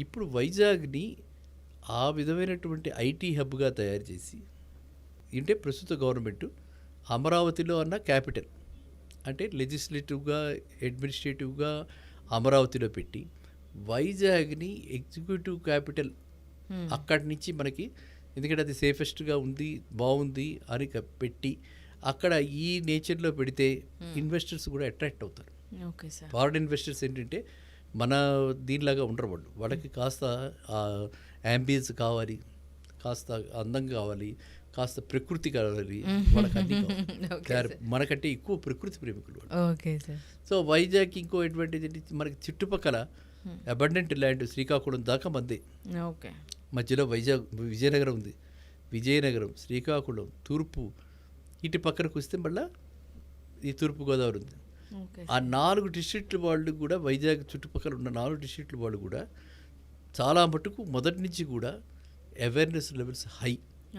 ఇప్పుడు వైజాగ్ని ఆ విధమైనటువంటి ఐటీ హబ్గా తయారు చేసి, అంటే ప్రస్తుత గవర్నమెంట్ అమరావతిలో అన్న క్యాపిటల్ అంటే లెజిస్లేటివ్గా అడ్మినిస్ట్రేటివ్గా అమరావతిలో పెట్టి వైజాగ్ని ఎగ్జిక్యూటివ్ క్యాపిటల్ అక్కడి నుంచి మనకి, ఎందుకంటే అది సేఫెస్ట్గా ఉంది, బాగుంది అని పెట్టి అక్కడ ఈ నేచర్లో పెడితే ఇన్వెస్టర్స్ కూడా అట్రాక్ట్ అవుతారు. Okay sir. ఫారిన్ ఇన్వెస్టర్స్ ఏంటంటే మన దీనిలాగా ఉండరు, వాళ్ళకి కాస్త యాంబియన్స్ కావాలి, కాస్త అందం కావాలి, కాస్త ప్రకృతి కావాలి, వాళ్ళకి అన్ని కావాలి. మనకంటే ఎక్కువ ప్రకృతి ప్రేమికులు. Okay sir. సో వైజాగ్ ఇంకో అడ్వాంటేజ్ ఏంటి, మనకి చుట్టుపక్కల అబండెంట్ ల్యాండ్ శ్రీకాకుళం దాకా మందే. ఓకే. మధ్యలో విజయనగరం ఉంది, విజయనగరం, శ్రీకాకుళం, తూర్పు, ఇటు పక్కనకు వస్తే మళ్ళీ ఈ తూర్పుగోదావరి ఉంది. ఆ 4 డిస్ట్రిక్ట్ల వాళ్ళు కూడా, వైజాగ్ చుట్టుపక్కల ఉన్న 4 డిస్ట్రిక్ట్ల వాళ్ళు కూడా చాలా మటుకు మొదటి నుంచి కూడా అవేర్నెస్ లెవెల్స్ హై.